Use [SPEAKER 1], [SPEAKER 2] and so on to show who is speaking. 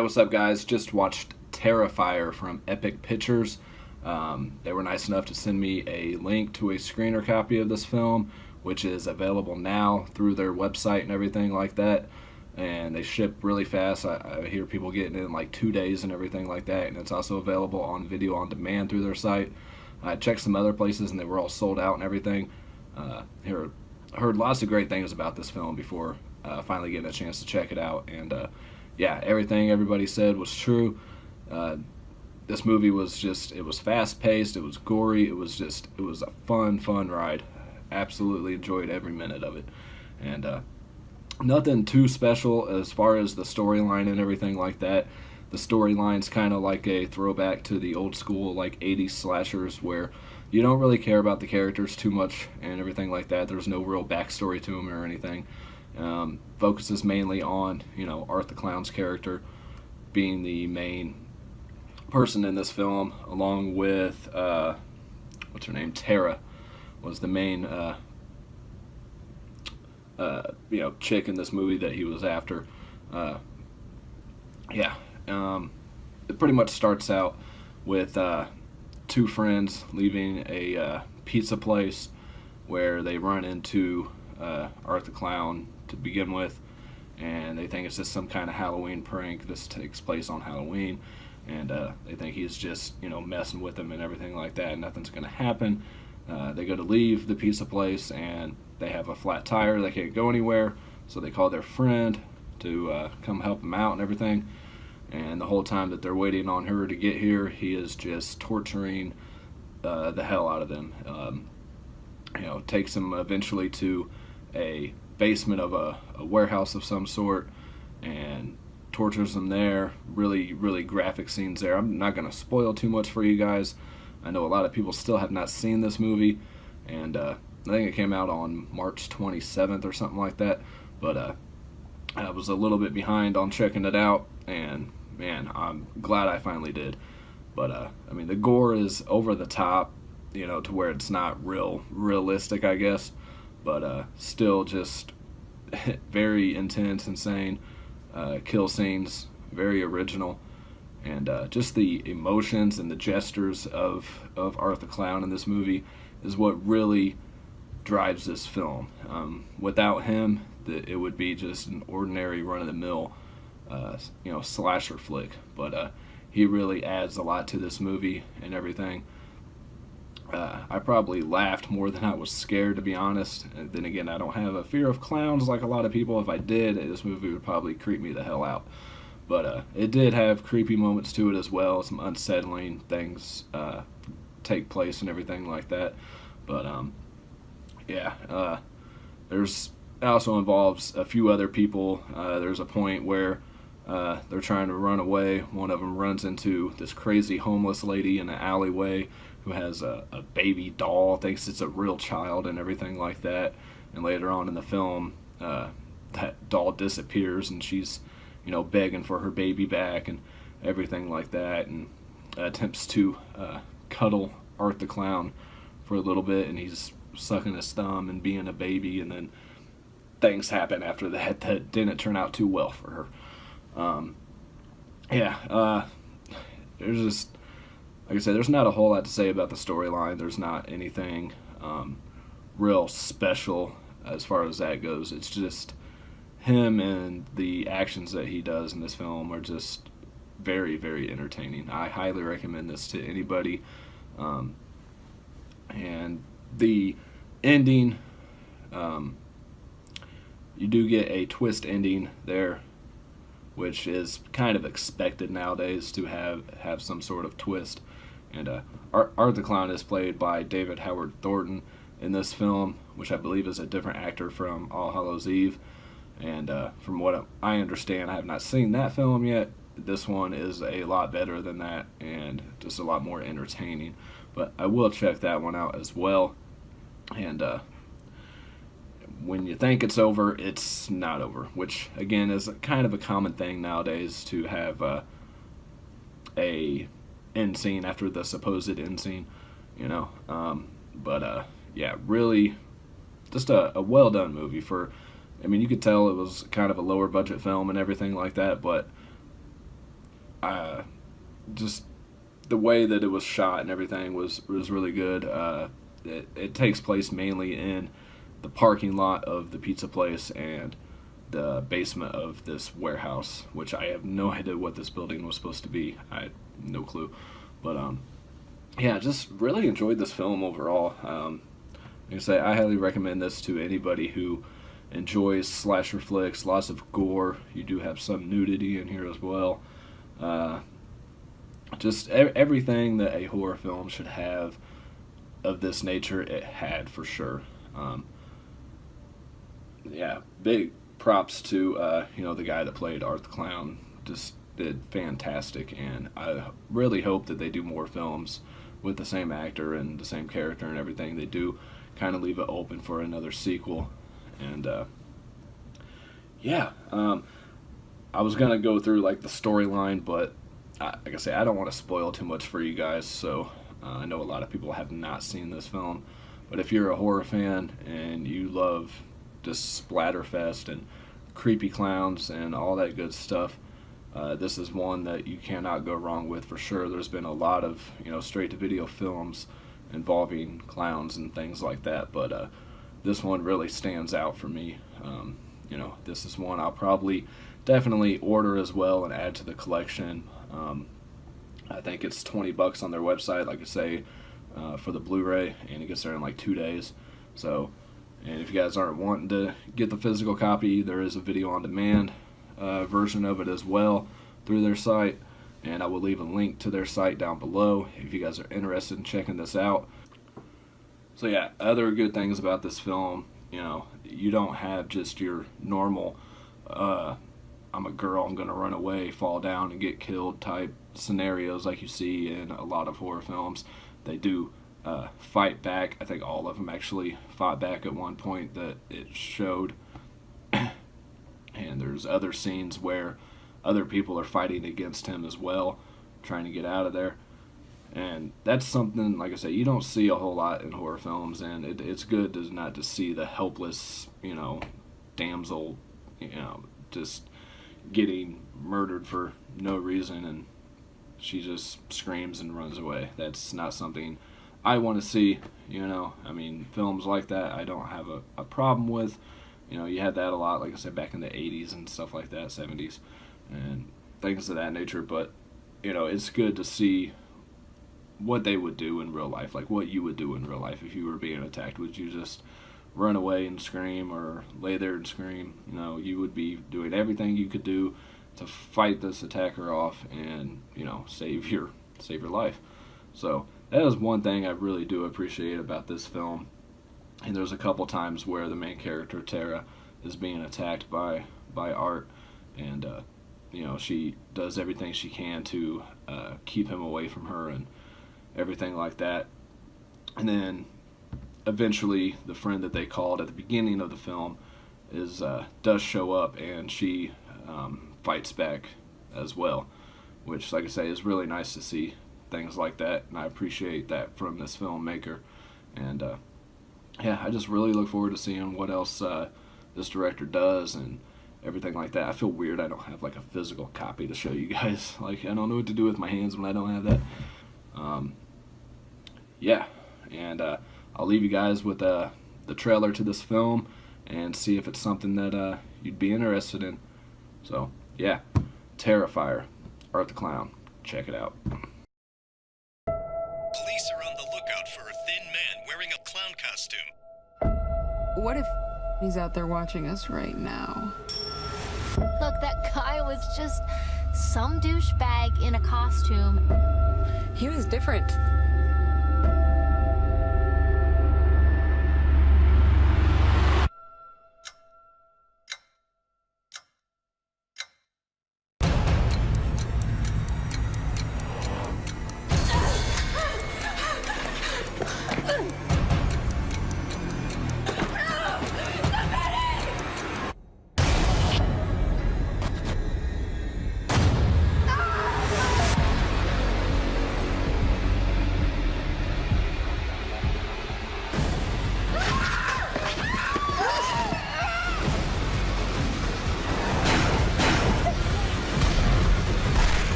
[SPEAKER 1] Hey, what's up, guys? Just watched Terrifier from Epic Pictures. They were nice enough to send me a link to a screener copy of this film, which is available now through their website and everything like that. And they ship really fast. I hear people getting it in like 2 days and everything like that. And it's also available on video on demand through their site. I checked some other places and they were all sold out and everything. Heard lots of great things about this film before finally getting a chance to check it out. And yeah, everything everybody said was true. This movie was it was fast paced, it was gory, it was a fun ride. Absolutely enjoyed every minute of it. And nothing too special as far as the storyline and everything like that. The storyline's kind of like a throwback to the old school like 80s slashers where you don't really care about the characters too much and everything like that. There's no real backstory to them or anything. Focuses mainly on, Art the Clown's character being the main person in this film, along with, what's her name? Tara was the main, chick in this movie that he was after. It pretty much starts out with two friends leaving a pizza place where they run into Art the Clown to begin with, and they think it's just some kind of Halloween prank. This takes place on Halloween, and they think he's just messing with them and everything like that, and nothing's going to happen. They go to leave the pizza place and they have a flat tire. They can't go anywhere, so they call their friend to come help them out and everything. And the whole time that they're waiting on her to get here, he is just torturing the hell out of them. Takes them eventually to a basement of a warehouse of some sort and tortures them there. Really graphic scenes there. I'm not going to spoil too much for you guys. I know a lot of people still have not seen this movie, and I think it came out on March 27th or something like that, but I was a little bit behind on checking it out, and man, I'm glad I finally did. But the gore is over the top, to where it's not realistic, I guess, but still just very intense, insane kill scenes, very original, and just the emotions and the gestures of Art the Clown in this movie is what really drives this film. Without him, it would be just an ordinary run-of-the-mill slasher flick, but he really adds a lot to this movie and everything. I probably laughed more than I was scared, to be honest. And then again, I don't have a fear of clowns like a lot of people. If I did, this movie would probably creep me the hell out. But it did have creepy moments to it as well. Some unsettling things take place and everything like that. But it also involves a few other people. There's a point where they're trying to run away. One of them runs into this crazy homeless lady in an alleyway who has a baby doll, thinks it's a real child and everything like that. And later on in the film, that doll disappears and she's, begging for her baby back and everything like that, and attempts to cuddle Art the Clown for a little bit, and he's sucking his thumb and being a baby, and then things happen after that didn't turn out too well for her. There's just, like I said, there's not a whole lot to say about the storyline. There's not anything real special as far as that goes. It's just him, and the actions that he does in this film are just very entertaining. I highly recommend this to anybody. And the ending, you do get a twist ending there, which is kind of expected nowadays to have some sort of twist. And Art the Clown is played by David Howard Thornton in this film, which I believe is a different actor from All Hallows Eve. And from what I understand, I have not seen that film yet. This one is a lot better than that and just a lot more entertaining. But I will check that one out as well. And when you think it's over, it's not over, which again is kind of a common thing nowadays, to have a end scene after the supposed end scene, really just a well done movie. You could tell it was kind of a lower budget film and everything like that, but Just the way that it was shot and everything was really good. It takes place mainly in the parking lot of the pizza place and the basement of this warehouse, which I have no idea what this building was supposed to be. I had no clue. But yeah, just really enjoyed this film overall. Like I say, I highly recommend this to anybody who enjoys slasher flicks, lots of gore. You do have some nudity in here as well. Just everything that a horror film should have of this nature, it had for sure. Yeah, big props to the guy that played Art the Clown. Just did fantastic, and I really hope that they do more films with the same actor and the same character and everything. They do kind of leave it open for another sequel, and yeah, I was gonna go through like the storyline, but like I say, I don't want to spoil too much for you guys. So I know a lot of people have not seen this film, but if you're a horror fan and you love just splatterfest and creepy clowns and all that good stuff, this is one that you cannot go wrong with for sure. There's been a lot of straight-to-video films involving clowns and things like that, but this one really stands out for me. This is one I'll probably definitely order as well and add to the collection. I think it's $20 on their website, like I say, for the Blu-ray, and it gets there in like 2 days. So, and if you guys aren't wanting to get the physical copy, there is a video on demand version of it as well through their site, and I will leave a link to their site down below if you guys are interested in checking this out. So yeah, other good things about this film, you don't have just your normal I'm a girl, I'm gonna run away, fall down and get killed type scenarios like you see in a lot of horror films. They do fight back. I think all of them actually fought back at one point that it showed. And there's other scenes where other people are fighting against him as well, trying to get out of there. And that's something, like I say, you don't see a whole lot in horror films, and it's good to not to see the helpless, damsel, just getting murdered for no reason, and she just screams and runs away. That's not something I want to see. Films like that I don't have a problem with. You had that a lot, like I said, back in the 80s and stuff like that, 70s, and things of that nature. But, it's good to see what they would do in real life, like what you would do in real life if you were being attacked. Would you just run away and scream, or lay there and scream? You would be doing everything you could do to fight this attacker off and, save your life. So that is one thing I really do appreciate about this film. And there's a couple times where the main character, Tara, is being attacked by Art, and she does everything she can to keep him away from her and everything like that. And then eventually the friend that they called at the beginning of the film does show up, and she fights back as well, which, like I say, is really nice to see things like that, and I appreciate that from this filmmaker. And yeah, I just really look forward to seeing what else this director does and everything like that. I feel weird I don't have like a physical copy to show you guys. Like, I don't know what to do with my hands when I don't have that. Yeah, and I'll leave you guys with the trailer to this film and see if it's something that you'd be interested in. So yeah, Terrifier, Art the Clown. Check it out.
[SPEAKER 2] Police are on the lookout for a thin man wearing a clown costume.
[SPEAKER 3] What if he's out there watching us right now?
[SPEAKER 4] Look, that guy was just some douchebag in a costume.
[SPEAKER 3] He was different.